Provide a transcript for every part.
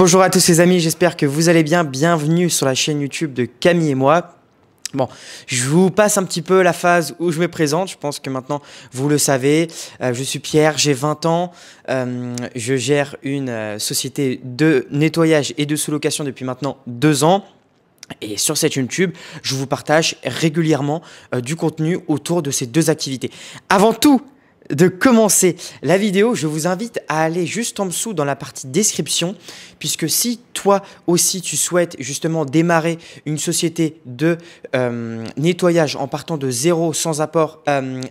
Bonjour à tous les amis, j'espère que vous allez bien. Bienvenue sur la chaîne YouTube de Camille et moi. Bon, je vous passe un petit peu la phase où je me présente. Je pense que maintenant, vous le savez. Je suis Pierre, j'ai 20 ans. Je gère une société de nettoyage et de sous-location depuis maintenant 2 ans. Et sur cette YouTube, je vous partage régulièrement du contenu autour de ces deux activités. Avant tout de commencer la vidéo, je vous invite à aller juste en dessous dans la partie description, puisque si toi aussi tu souhaites justement démarrer une société de nettoyage en partant de zéro sans apport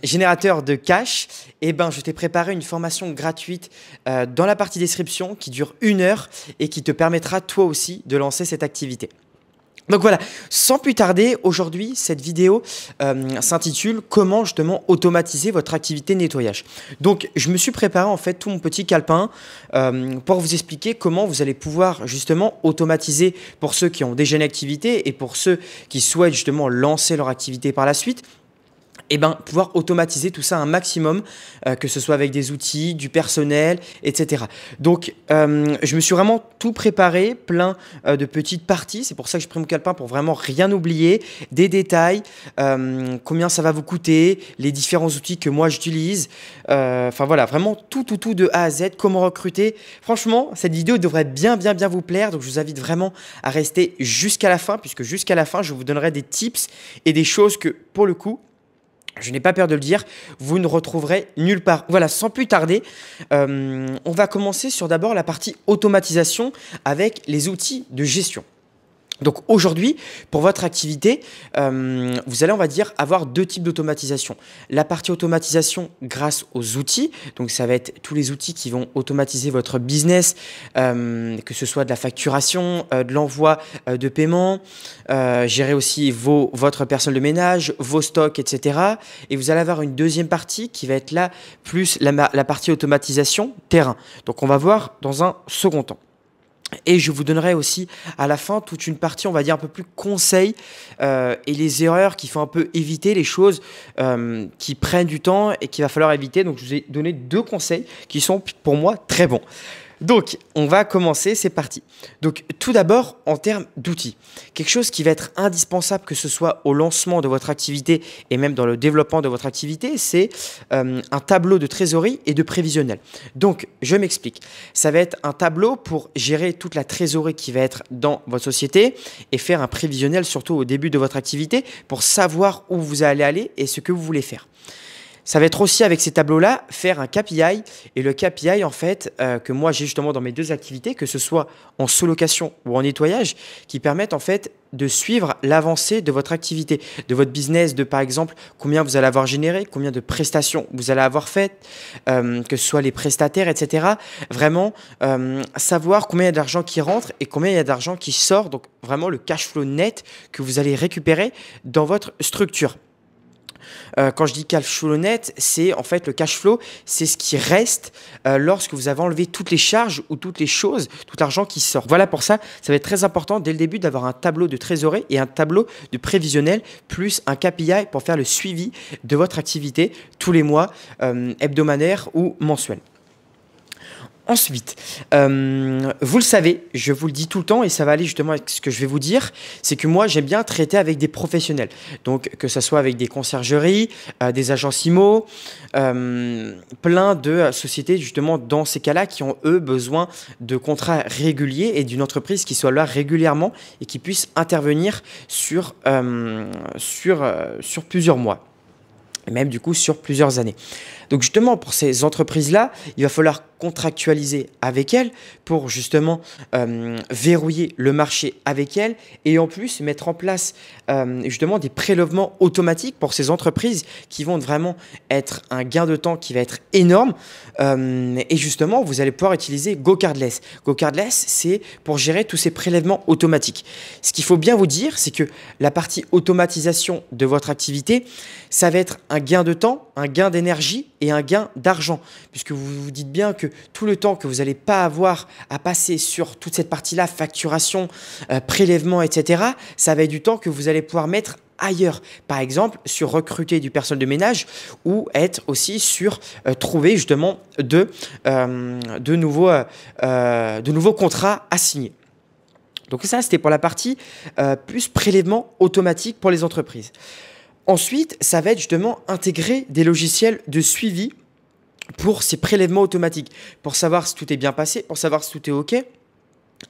générateur de cash, eh ben, je t'ai préparé une formation gratuite dans la partie description qui dure 1 heure et qui te permettra toi aussi de lancer cette activité. Donc voilà, sans plus tarder, aujourd'hui, cette vidéo s'intitule « Comment justement automatiser votre activité de nettoyage ». Donc, je me suis préparé en fait tout mon petit calepin pour vous expliquer comment vous allez pouvoir justement automatiser pour ceux qui ont déjà une activité et pour ceux qui souhaitent justement lancer leur activité par la suite. Et ben, pouvoir automatiser tout ça un maximum, que ce soit avec des outils, du personnel, etc. Donc, je me suis vraiment tout préparé, plein de petites parties. C'est pour ça que j'ai pris mon calepin pour vraiment rien oublier, des détails, combien ça va vous coûter, les différents outils que moi j'utilise. Enfin voilà, vraiment tout de A à Z, comment recruter. Franchement, cette vidéo devrait bien vous plaire. Donc, je vous invite vraiment à rester jusqu'à la fin, puisque jusqu'à la fin, je vous donnerai des tips et des choses que, pour le coup, je n'ai pas peur de le dire, vous ne retrouverez nulle part. Voilà, sans plus tarder, on va commencer sur d'abord la partie automatisation avec les outils de gestion. Donc aujourd'hui, pour votre activité, vous allez, on va dire, avoir 2 types d'automatisation. La partie automatisation grâce aux outils, donc ça va être tous les outils qui vont automatiser votre business, que ce soit de la facturation, de l'envoi de paiement, gérer aussi votre personnel de ménage, vos stocks, etc. Et vous allez avoir une deuxième partie qui va être là, plus la partie automatisation terrain. Donc on va voir dans un second temps. Et je vous donnerai aussi à la fin toute une partie, on va dire, un peu plus conseils et les erreurs qu'il faut un peu éviter, les choses qui prennent du temps et qu'il va falloir éviter. Donc, je vous ai donné 2 conseils qui sont pour moi très bons. Donc, on va commencer, c'est parti. Donc, tout d'abord, en termes d'outils, quelque chose qui va être indispensable, que ce soit au lancement de votre activité et même dans le développement de votre activité, c'est un tableau de trésorerie et de prévisionnel. Donc, je m'explique. Ça va être un tableau pour gérer toute la trésorerie qui va être dans votre société et faire un prévisionnel, surtout au début de votre activité, pour savoir où vous allez aller et ce que vous voulez faire. Ça va être aussi avec ces tableaux-là, faire un KPI. Et le KPI, en fait, que moi j'ai justement dans mes 2 activités, que ce soit en sous-location ou en nettoyage, qui permettent en fait de suivre l'avancée de votre activité, de votre business, de par exemple combien vous allez avoir généré, combien de prestations vous allez avoir faites, que ce soit les prestataires, etc. Vraiment savoir combien il y a d'argent qui rentre et combien il y a d'argent qui sort. Donc vraiment le cash flow net que vous allez récupérer dans votre structure. Quand je dis cash flow net, c'est en fait le cash flow, c'est ce qui reste lorsque vous avez enlevé toutes les charges ou toutes les choses, tout l'argent qui sort. Voilà, pour ça, ça va être très important dès le début d'avoir un tableau de trésorerie et un tableau de prévisionnel plus un KPI pour faire le suivi de votre activité tous les mois, hebdomadaire ou mensuel. Ensuite, vous le savez, je vous le dis tout le temps et ça va aller justement avec ce que je vais vous dire, c'est que moi j'aime bien traiter avec des professionnels. Donc que ce soit avec des conciergeries, des agences IMO, plein de sociétés justement dans ces cas-là qui ont eux besoin de contrats réguliers et d'une entreprise qui soit là régulièrement et qui puisse intervenir sur plusieurs mois. Et même du coup sur plusieurs années. Donc justement pour ces entreprises-là, il va falloir contractualiser avec elles pour justement verrouiller le marché avec elles et en plus mettre en place justement des prélèvements automatiques pour ces entreprises qui vont vraiment être un gain de temps qui va être énorme et justement vous allez pouvoir utiliser GoCardless. GoCardless, c'est pour gérer tous ces prélèvements automatiques. Ce qu'il faut bien vous dire, c'est que la partie automatisation de votre activité, ça va être un gain de temps, un gain d'énergie et un gain d'argent, puisque vous vous dites bien que tout le temps que vous n'allez pas avoir à passer sur toute cette partie-là, facturation, prélèvement, etc., ça va être du temps que vous allez pouvoir mettre ailleurs, par exemple sur recruter du personnel de ménage ou être aussi sur trouver justement de nouveaux contrats à signer. Donc ça, c'était pour la partie plus prélèvement automatique pour les entreprises. Ensuite, ça va être justement intégrer des logiciels de suivi pour ces prélèvements automatiques, pour savoir si tout est bien passé, pour savoir si tout est OK,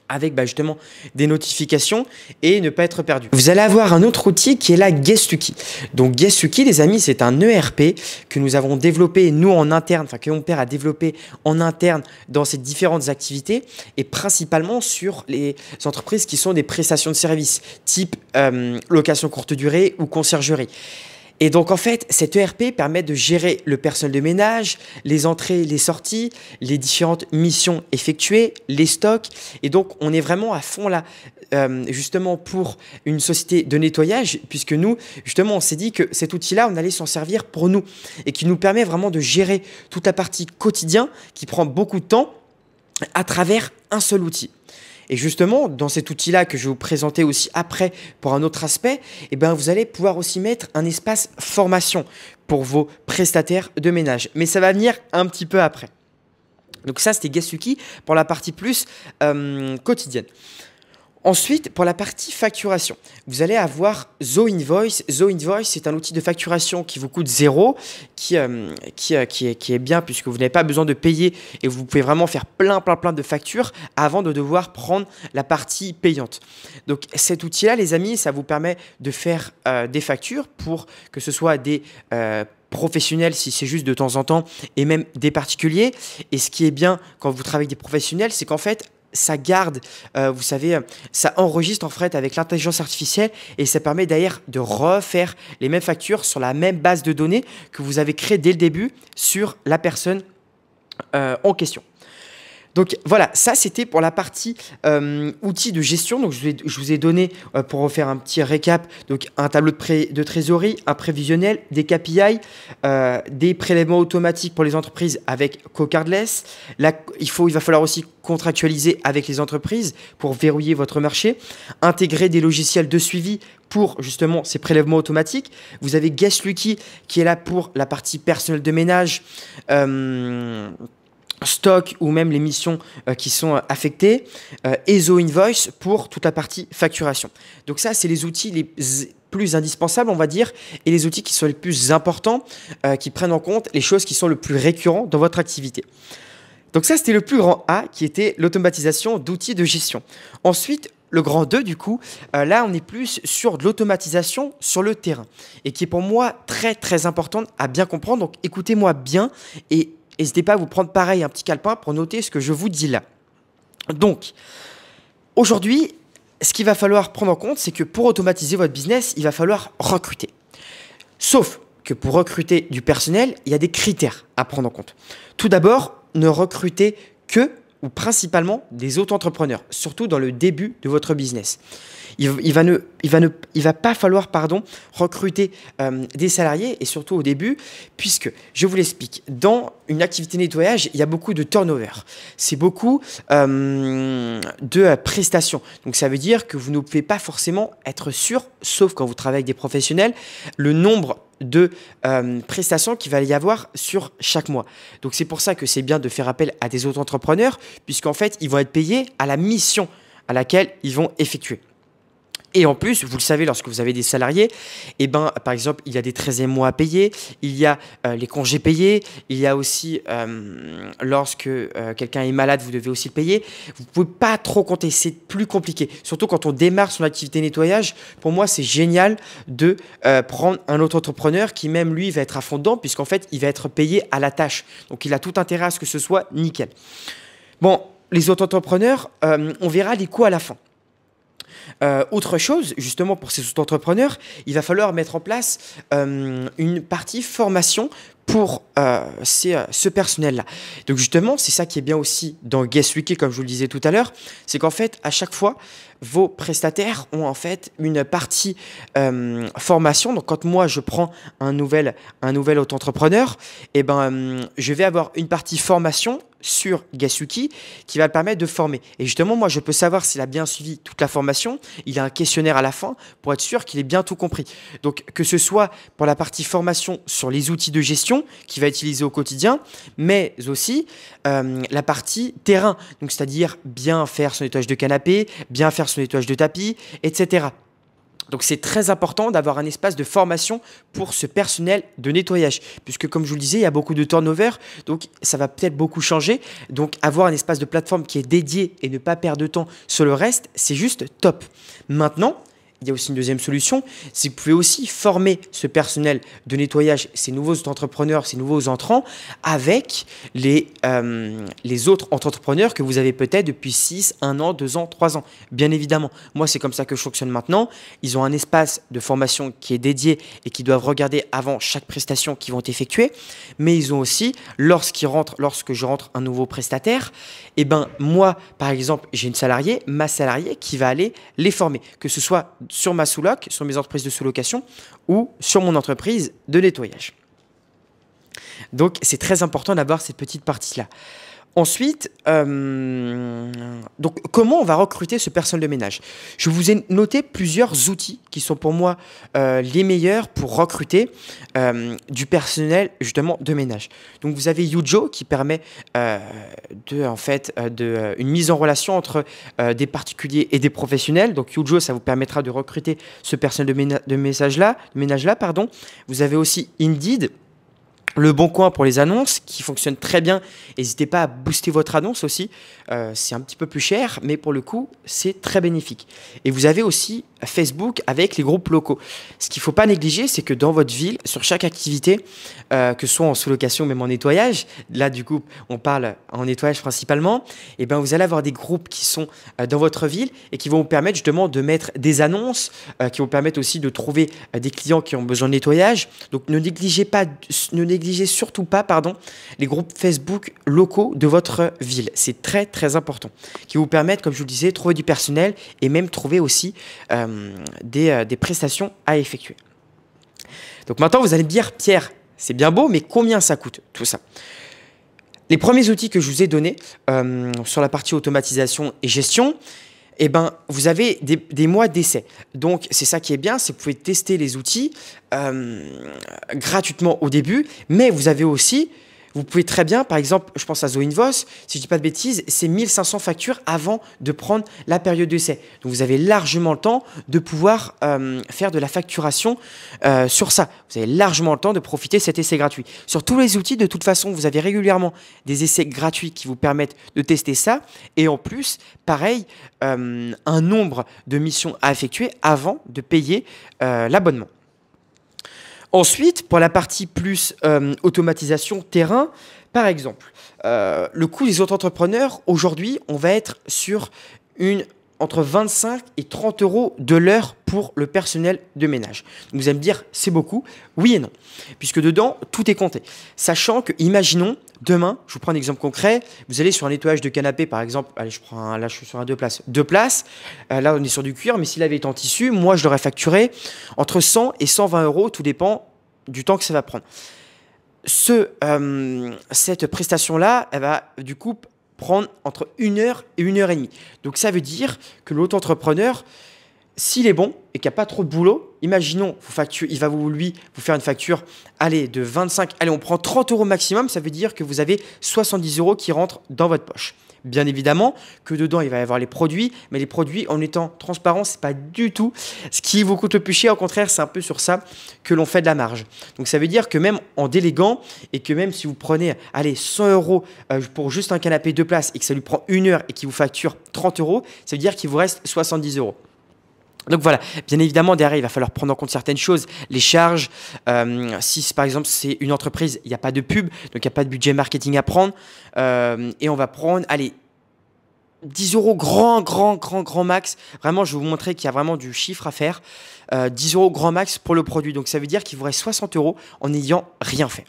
avec justement des notifications et ne pas être perdu. Vous allez avoir un autre outil qui est la Guestuki. Donc Guestuki, les amis, c'est un ERP que nous avons développé nous en interne, enfin que mon père a développé en interne dans ces différentes activités et principalement sur les entreprises qui sont des prestations de services type location courte durée ou conciergerie. Et donc, en fait, cet ERP permet de gérer le personnel de ménage, les entrées, les sorties, les différentes missions effectuées, les stocks. Et donc, on est vraiment à fond là, justement pour une société de nettoyage, puisque nous, justement, on s'est dit que cet outil-là, on allait s'en servir pour nous et qui nous permet vraiment de gérer toute la partie quotidien qui prend beaucoup de temps à travers un seul outil. Et justement, dans cet outil-là que je vais vous présenter aussi après pour un autre aspect, vous allez pouvoir aussi mettre un espace formation pour vos prestataires de ménage. Mais ça va venir un petit peu après. Donc ça, c'était Guestuki pour la partie plus quotidienne. Ensuite, pour la partie facturation, vous allez avoir ZoInvoice. ZoInvoice, c'est un outil de facturation qui vous coûte 0, qui est bien puisque vous n'avez pas besoin de payer et vous pouvez vraiment faire plein de factures avant de devoir prendre la partie payante. Donc cet outil-là, les amis, ça vous permet de faire des factures pour que ce soit des professionnels si c'est juste de temps en temps et même des particuliers. Et ce qui est bien quand vous travaillez avec des professionnels, c'est qu'en fait, ça garde, vous savez, ça enregistre en fait avec l'intelligence artificielle et ça permet d'ailleurs de refaire les mêmes factures sur la même base de données que vous avez créée dès le début sur la personne en question. Donc voilà, ça c'était pour la partie outils de gestion. Donc je vous ai donné, pour refaire un petit récap, donc un tableau de trésorerie, un prévisionnel, des KPI, des prélèvements automatiques pour les entreprises avec Cocardless. Là, il va falloir aussi contractualiser avec les entreprises pour verrouiller votre marché, intégrer des logiciels de suivi pour justement ces prélèvements automatiques. Vous avez Guestuki qui est là pour la partie personnel de ménage, stock ou même les missions qui sont affectées, et ZoInvoice pour toute la partie facturation. Donc ça, c'est les outils les plus indispensables, on va dire, et les outils qui sont les plus importants, qui prennent en compte les choses qui sont le plus récurrentes dans votre activité. Donc ça, c'était le plus grand A, qui était l'automatisation d'outils de gestion. Ensuite, le grand 2, du coup, là, on est plus sur de l'automatisation sur le terrain, et qui est pour moi très importante à bien comprendre. Donc écoutez-moi bien et n'hésitez pas à vous prendre pareil un petit calepin pour noter ce que je vous dis là. Donc, aujourd'hui, ce qu'il va falloir prendre en compte, c'est que pour automatiser votre business, il va falloir recruter. Sauf que pour recruter du personnel, il y a des critères à prendre en compte. Tout d'abord, ne recrutez que ou principalement des auto-entrepreneurs, surtout dans le début de votre business. Il va pas falloir recruter des salariés et surtout au début, puisque, je vous l'explique, dans une activité nettoyage, il y a beaucoup de turnover. C'est beaucoup de prestations. Donc ça veut dire que vous ne pouvez pas forcément être sûr, sauf quand vous travaillez avec des professionnels, le nombre de prestations qu'il va y avoir sur chaque mois. Donc c'est pour ça que c'est bien de faire appel à des auto-entrepreneurs, puisqu'en fait, ils vont être payés à la mission à laquelle ils vont effectuer. Et en plus, vous le savez, lorsque vous avez des salariés, par exemple, il y a des 13e mois à payer, il y a les congés payés, il y a aussi, lorsque quelqu'un est malade, vous devez aussi le payer. Vous ne pouvez pas trop compter, c'est plus compliqué. Surtout quand on démarre son activité nettoyage, pour moi, c'est génial de prendre un autre entrepreneur qui même, lui, va être à fond dedans, puisqu'en fait, il va être payé à la tâche. Donc, il a tout intérêt à ce que ce soit nickel. Bon, les autres entrepreneurs, on verra les coûts à la fin. Autre chose, justement pour ces auto-entrepreneurs, il va falloir mettre en place une partie formation pour ce personnel-là. Donc justement, c'est ça qui est bien aussi dans Guest Wiki, comme je vous le disais tout à l'heure, c'est qu'en fait, à chaque fois, vos prestataires ont en fait une partie formation. Donc quand moi, je prends un nouvel auto-entrepreneur, eh ben, je vais avoir une partie formation sur Gasuki qui va le permettre de former. Et justement, moi, je peux savoir s'il a bien suivi toute la formation. Il a un questionnaire à la fin pour être sûr qu'il ait bien tout compris. Donc, que ce soit pour la partie formation sur les outils de gestion qu'il va utiliser au quotidien, mais aussi la partie terrain. Donc, c'est-à-dire bien faire son nettoyage de canapé, bien faire son nettoyage de tapis, etc. Donc, c'est très important d'avoir un espace de formation pour ce personnel de nettoyage. Puisque, comme je vous le disais, il y a beaucoup de turnover. Donc, ça va peut-être beaucoup changer. Donc, avoir un espace de plateforme qui est dédié et ne pas perdre de temps sur le reste, c'est juste top. Maintenant, il y a aussi une deuxième solution, c'est que vous pouvez aussi former ce personnel de nettoyage, ces nouveaux entrepreneurs, ces nouveaux entrants, avec les autres entrepreneurs que vous avez peut-être depuis 6, 1 an, 2 ans, 3 ans. Bien évidemment, moi c'est comme ça que je fonctionne maintenant. Ils ont un espace de formation qui est dédié et qui doivent regarder avant chaque prestation qu'ils vont effectuer. Mais ils ont aussi, lorsque je rentre un nouveau prestataire, et ben moi, par exemple, j'ai une salariée, ma salariée qui va aller les former, que ce soit sur ma sous-loc, sur mes entreprises de sous-location ou sur mon entreprise de nettoyage. Donc, c'est très important d'avoir cette petite partie-là. Ensuite, donc, comment on va recruter ce personnel de ménage? Je vous ai noté plusieurs outils qui sont pour moi les meilleurs pour recruter du personnel justement de ménage. Donc, vous avez Yujo qui permet une mise en relation entre des particuliers et des professionnels. Donc, Yujo, ça vous permettra de recruter ce personnel de ménage-là. Vous avez aussi Indeed. Le Bon Coin pour les annonces qui fonctionne très bien. N'hésitez pas à booster votre annonce aussi. C'est un petit peu plus cher, mais pour le coup, c'est très bénéfique. Et vous avez aussi Facebook avec les groupes locaux. Ce qu'il ne faut pas négliger, c'est que dans votre ville, sur chaque activité, que ce soit en sous-location ou même en nettoyage, là du coup, on parle en nettoyage principalement, et ben, vous allez avoir des groupes qui sont dans votre ville et qui vont vous permettre justement de mettre des annonces, qui vont permettre aussi de trouver des clients qui ont besoin de nettoyage. Donc ne négligez surtout pas les groupes Facebook locaux de votre ville. C'est très très important. Qui vous permettent, comme je vous le disais, de trouver du personnel et même trouver aussi des prestations à effectuer. Donc maintenant, vous allez me dire, Pierre, c'est bien beau, mais combien ça coûte tout ça? Les premiers outils que je vous ai donnés sur la partie automatisation et gestion, eh ben, vous avez des mois d'essai. Donc, c'est ça qui est bien, c'est que vous pouvez tester les outils gratuitement au début, mais vous avez aussi, vous pouvez très bien, par exemple, je pense à ZoInvoice, si je ne dis pas de bêtises, c'est 1500 factures avant de prendre la période d'essai. Donc, vous avez largement le temps de pouvoir faire de la facturation sur ça. Vous avez largement le temps de profiter de cet essai gratuit. Sur tous les outils, de toute façon, vous avez régulièrement des essais gratuits qui vous permettent de tester ça. Et en plus, pareil, un nombre de missions à effectuer avant de payer l'abonnement. Ensuite, pour la partie plus automatisation terrain, par exemple, le coût des auto-entrepreneurs, aujourd'hui, on va être sur entre 25 et 30 euros de l'heure pour le personnel de ménage. Vous allez me dire, c'est beaucoup? Oui et non, puisque dedans, tout est compté. Sachant que, imaginons, demain, je vous prends un exemple concret, vous allez sur un nettoyage de canapé, par exemple, allez, là, je suis sur un 2 places. 2 places, là, on est sur du cuir, mais s'il avait été en tissu, moi, je l'aurais facturé entre 100 et 120 euros, tout dépend du temps que ça va prendre. Cette prestation-là, elle va du coup prendre entre 1 heure et 1 heure et demie. Donc, ça veut dire que l'auto-entrepreneur, s'il est bon et qu'il n'y a pas trop de boulot, imaginons, il va vous faire une facture, allez, de 25, allez, on prend 30 euros maximum, ça veut dire que vous avez 70 euros qui rentrent dans votre poche. Bien évidemment que dedans, il va y avoir les produits, mais les produits, en étant transparents, ce n'est pas du tout ce qui vous coûte le plus cher. Au contraire, c'est un peu sur ça que l'on fait de la marge. Donc, ça veut dire que même en déléguant et que même si vous prenez, allez, 100 euros pour juste un canapé 2 places et que ça lui prend 1 heure et qu'il vous facture 30 euros, ça veut dire qu'il vous reste 70 euros. Donc voilà, bien évidemment, derrière, il va falloir prendre en compte certaines choses, les charges. Si par exemple, c'est une entreprise, il n'y a pas de pub, donc il n'y a pas de budget marketing à prendre. Et on va prendre, allez, 10 euros grand max. Vraiment, je vais vous montrer qu'il y a vraiment du chiffre à faire. 10 euros grand max pour le produit. Donc, ça veut dire qu'il vous reste 60 euros en n'ayant rien fait.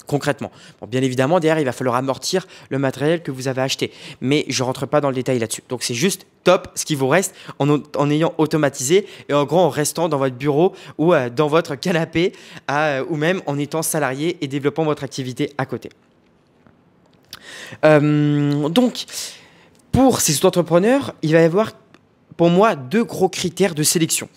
Concrètement. Bon, bien évidemment, derrière, il va falloir amortir le matériel que vous avez acheté. Mais je ne rentre pas dans le détail là-dessus. Donc, c'est juste top ce qui vous reste en ayant automatisé et en gros en restant dans votre bureau ou dans votre canapé ou même en étant salarié et développant votre activité à côté. Donc, pour ces auto-entrepreneurs, il va y avoir pour moi 2 gros critères de sélection.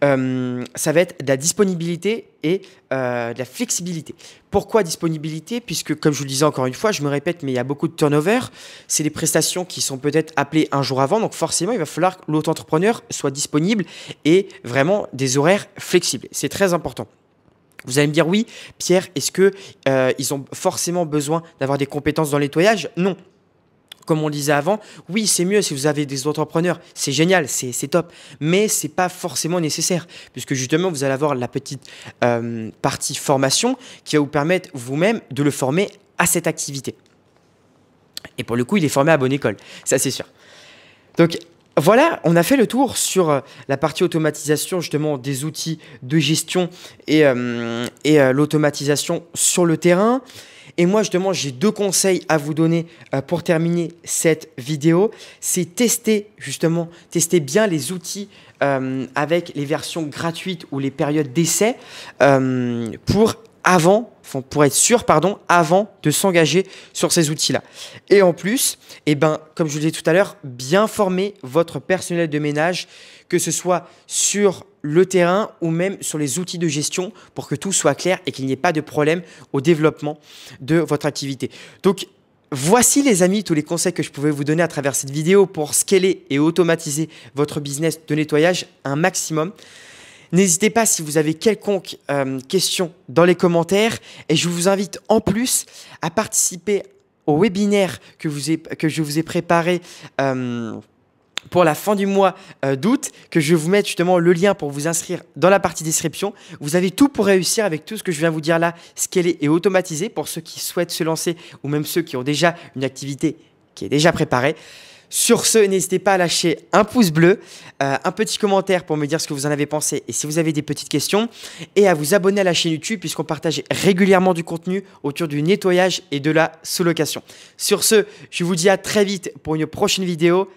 Ça va être de la disponibilité et de la flexibilité. Pourquoi disponibilité? Puisque, comme je vous le disais encore une fois, je me répète, mais il y a beaucoup de turnover. C'est des prestations qui sont peut-être appelées un jour avant. Donc forcément, il va falloir que l'auto-entrepreneur soit disponible et vraiment des horaires flexibles. C'est très important. Vous allez me dire, oui, Pierre, est-ce qu'ils ont forcément besoin d'avoir des compétences dans le nettoyage? Non. Comme on le disait avant, oui, c'est mieux si vous avez des entrepreneurs, c'est génial, c'est top, mais ce n'est pas forcément nécessaire, puisque justement, vous allez avoir la petite partie formation qui va vous permettre vous-même de le former à cette activité. Et pour le coup, il est formé à bonne école, ça c'est sûr. Donc, voilà, on a fait le tour sur la partie automatisation justement des outils de gestion et l'automatisation sur le terrain. Et moi, justement, j'ai 2 conseils à vous donner pour terminer cette vidéo. C'est tester bien les outils avec les versions gratuites ou les périodes d'essai pour être sûr, avant de s'engager sur ces outils-là. Et en plus, comme je vous l'ai dit tout à l'heure, bien former votre personnel de ménage, que ce soit sur le terrain ou même sur les outils de gestion pour que tout soit clair et qu'il n'y ait pas de problème au développement de votre activité. Donc, voici les amis tous les conseils que je pouvais vous donner à travers cette vidéo pour scaler et automatiser votre business de nettoyage un maximum. N'hésitez pas si vous avez quelconque question dans les commentaires et je vous invite en plus à participer au webinaire que je vous ai préparé pour la fin du mois d'août, que je vais vous mettre justement le lien pour vous inscrire dans la partie description. Vous avez tout pour réussir avec tout ce que je viens vous dire là, scaler et automatiser pour ceux qui souhaitent se lancer ou même ceux qui ont déjà une activité qui est déjà préparée. Sur ce, n'hésitez pas à lâcher un pouce bleu, un petit commentaire pour me dire ce que vous en avez pensé et si vous avez des petites questions et à vous abonner à la chaîne YouTube puisqu'on partage régulièrement du contenu autour du nettoyage et de la sous-location. Sur ce, je vous dis à très vite pour une prochaine vidéo.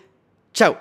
Ciao!